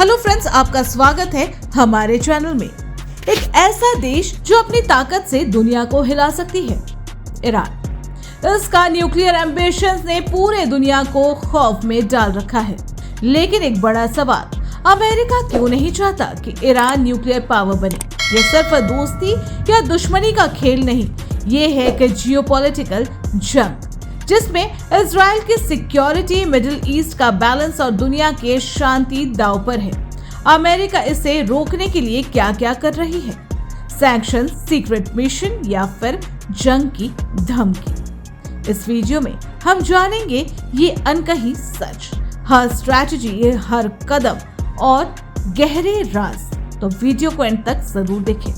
Hello friends, आपका स्वागत है हमारे चैनल में। एक ऐसा देश जो अपनी ताकत से दुनिया को हिला सकती है, ईरान। इसका न्यूक्लियर एम्बिशंस ने पूरे दुनिया को खौफ में डाल रखा है। लेकिन एक बड़ा सवाल, अमेरिका क्यों नहीं चाहता कि ईरान न्यूक्लियर पावर बने? ये सिर्फ दोस्ती या दुश्मनी का खेल नहीं, ये है एक जियोपॉलिटिकल जंग जिसमें इजराइल की सिक्योरिटी, मिडिल ईस्ट का बैलेंस और दुनिया के शांति दांव पर है। अमेरिका इसे रोकने के लिए क्या क्या कर रही है? सैंक्शन, सीक्रेट मिशन या फिर जंग की धमकी? इस वीडियो में हम जानेंगे ये अनकही सच, हर स्ट्रैटेजी, हर कदम और गहरे राज। तो वीडियो को एंड तक जरूर देखें।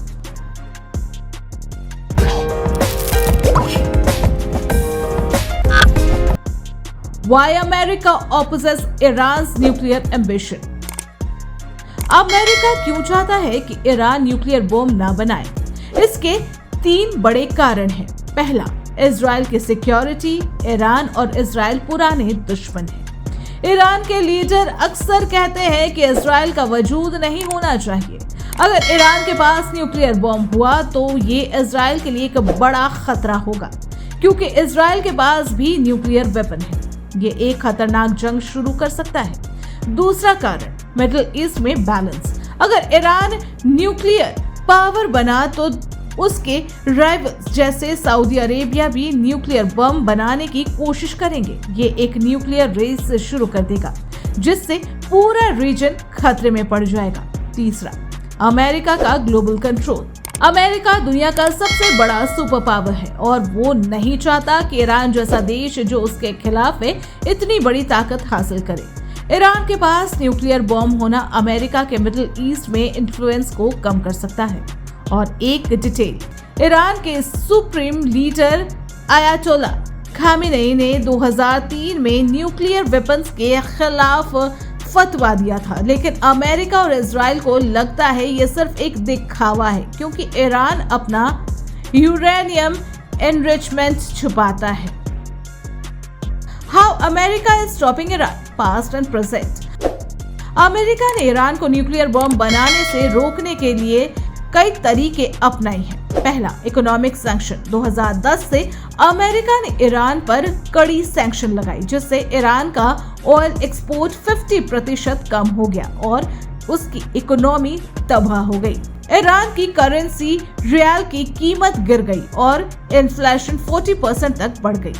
Why America opposes Iran's nuclear ambition? America क्यों चाहता है कि ईरान न्यूक्लियर बॉम्ब ना बनाए? इसके 3 बड़े कारण हैं। पहला, इजराइल की सिक्योरिटी। ईरान और इजराइल पुराने दुश्मन हैं। ईरान के लीडर अक्सर कहते हैं कि इजराइल का वजूद नहीं होना चाहिए। अगर ईरान के पास न्यूक्लियर बॉम्ब हुआ तो ये इजराइल के लिए एक बड़ा खतरा होगा, क्योंकि इजराइल के पास भी न्यूक्लियर वेपन है। ये एक खतरनाक जंग शुरू कर सकता है। दूसरा कारण, मिडिल ईस्ट में बैलेंस। अगर ईरान न्यूक्लियर पावर बना तो उसके राइवल्स जैसे सऊदी अरेबिया भी न्यूक्लियर बम बनाने की कोशिश करेंगे। ये एक न्यूक्लियर रेस शुरू कर देगा जिससे पूरा रीजन खतरे में पड़ जाएगा। तीसरा, अमेरिका का ग्लोबल कंट्रोल। अमेरिका दुनिया का सबसे बड़ा सुपर पावर है और वो नहीं चाहता कि ईरान जैसा देश जो उसके खिलाफ है इतनी बड़ी ताकत हासिल करे। ईरान के पास न्यूक्लियर बॉम्ब होना अमेरिका के मिडिल ईस्ट में इन्फ्लुएंस को कम कर सकता है। और एक डिटेल, ईरान के सुप्रीम लीडर अयातोल्ला खामेनेई ने 2003 में न्यूक्लियर वेपन्स के खिलाफ फतवा दिया था, लेकिन अमेरिका और इजराइल को लगता है ये सिर्फ एक दिखावा है, क्योंकि ईरान अपना यूरेनियम एनरिचमेंट छुपाता है। How America is stopping Iran, past and present. America ने ईरान को न्यूक्लियर बॉम्ब बनाने से रोकने के लिए कई तरीके अपनाए हैं। पहला, इकोनॉमिक सैंक्शन। 2010 से अमेरिका ने ईरान पर कड़ी सैंक्शन लगाई, जिससे ईरान का ऑयल एक्सपोर्ट 50% कम हो गया और उसकी इकोनॉमी तबाह हो गई। ईरान की करेंसी रियाल की कीमत गिर गई और इन्फ्लेशन 40% तक बढ़ गई।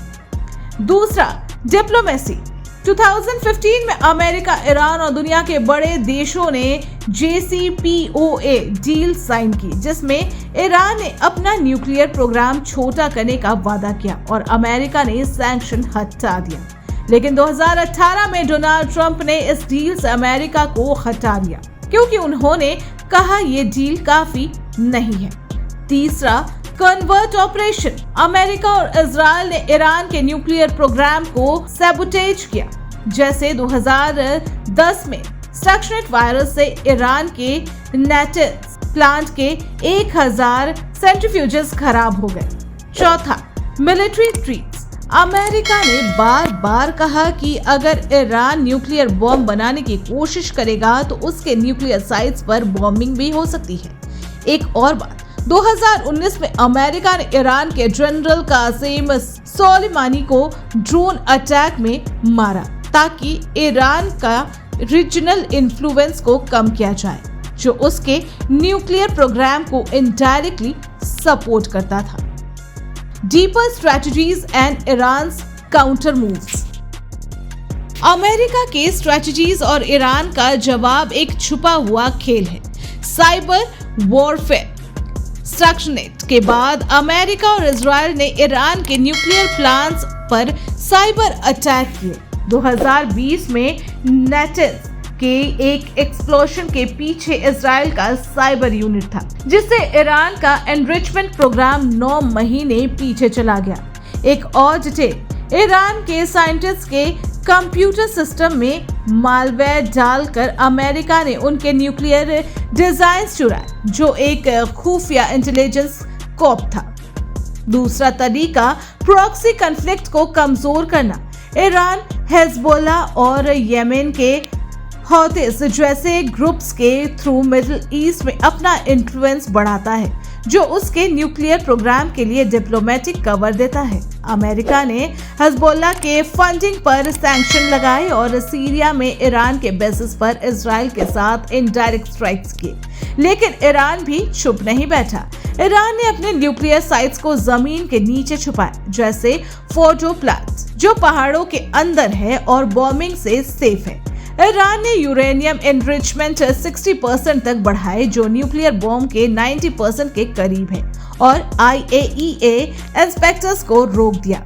दूसरा, डिप्लोमेसी। 2015 में अमेरिका, ईरान और दुनिया के बड़े देशों ने JCPOA डील साइन की, जिसमें ईरान ने अपना न्यूक्लियर प्रोग्राम छोटा करने का वादा किया और अमेरिका ने सैंक्शन हटा दिया। लेकिन 2018 में डोनाल्ड ट्रंप ने इस डील से अमेरिका को हटा दिया, क्योंकि उन्होंने कहा ये डील काफी नहीं है। तीसरा, कन्वर्ट ऑपरेशन। अमेरिका और इजराइल ने ईरान के न्यूक्लियर प्रोग्राम को सैबोटेज किया, जैसे 2010 में स्टक्सनेट वायरस से ईरान के नेटेंस प्लांट के 1000 सेंट्रीफ्यूजेस खराब हो गए। चौथा, मिलिट्री ट्रीट्स। अमेरिका ने बार बार कहा कि अगर ईरान न्यूक्लियर बॉम्ब बनाने की कोशिश करेगा तो उसके न्यूक्लियर साइट्स पर बॉम्बिंग भी हो सकती है। एक और बात, 2019 में अमेरिका ने ईरान के जनरल कासिम सोलेमानी को ड्रोन अटैक में मारा, ताकि ईरान का रीजनल इन्फ्लुएंस को कम किया जाए, जो उसके न्यूक्लियर प्रोग्राम को इनडायरेक्टली सपोर्ट करता था। Deeper strategies and Iran's counter moves. America के स्ट्रेटजीज और ईरान का जवाब एक छुपा हुआ खेल है, साइबर वॉरफेयर। स्टक्सनेट के बाद अमेरिका और इजराइल ने ईरान के न्यूक्लियर प्लांट्स पर साइबर अटैक किए। 2020 में नेटेंस के एक एक्सप्लोजन के पीछे इजराइल का साइबर यूनिट था, जिससे ईरान का एनरिचमेंट प्रोग्राम 9 महीने पीछे चला गया। एक और डिटेल, ईरान के साइंटिस्ट के कंप्यूटर सिस्टम में मालवेयर डालकर अमेरिका ने उनके न्यूक्लियर डिजाइन चुराए, जो एक खुफिया इंटेलिजेंस कोप था। दूसरा तरीका, प्रॉक्सी कॉन्फ्लिक्ट को कमजोर करना। ईरान, हिजबुल्लाह और यमन के हौतीस जैसे ग्रुप्स के थ्रू मिडिल ईस्ट में अपना इन्फ्लुएंस बढ़ाता है, जो उसके न्यूक्लियर प्रोग्राम के लिए डिप्लोमेटिक कवर देता है। अमेरिका ने हिजबुल्लाह के फंडिंग पर सैंक्शन लगाए और सीरिया में ईरान के बेसिस पर इजराइल के साथ इनडायरेक्ट स्ट्राइक्स किए, लेकिन ईरान भी चुप नहीं बैठा। ईरान ने अपने न्यूक्लियर साइट्स को जमीन के नीचे छुपाया, जैसे फोर्डो प्लांट जो पहाड़ों के अंदर है और बॉम्बिंग से सेफ है। ईरान ने यूरेनियम एनरिचमेंट 60% तक बढ़ाए, जो न्यूक्लियर बॉम्ब के 90% के करीब है, और IAEA इंस्पेक्टर्स को रोक दिया।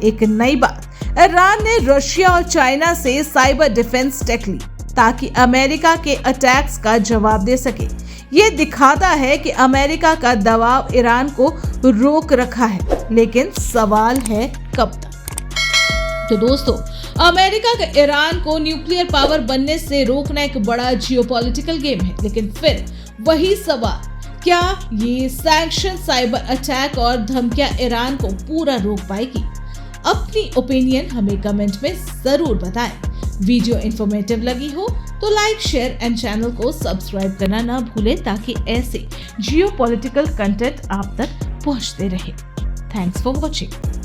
एक नई बात, ईरान ने रशिया और चाइना से साइबर डिफेंस टेक ली ताकि अमेरिका के अटैक्स का जवाब दे सके। ये दिखाता है कि अमेरिका का दबाव ईरान को रोक रखा है, लेकिन सवाल है कब तक। तो दोस्तों, अमेरिका का ईरान को न्यूक्लियर पावर बनने से रोकना एक बड़ा जियोपॉलिटिकल गेम है, लेकिन फिर वही सवाल, क्या ये सैंक्शन, साइबर अटैक और धमकियां ईरान को पूरा रोक पाएगी? अपनी ओपिनियन हमें कमेंट में जरूर बताएं। वीडियो इंफॉर्मेटिव लगी हो तो लाइक, शेयर एंड चैनल को सब्सक्राइब करना ना भूलें, ताकि ऐसे जियोपॉलिटिकल कंटेंट आप तक पहुंचते रहे। Thanks for watching.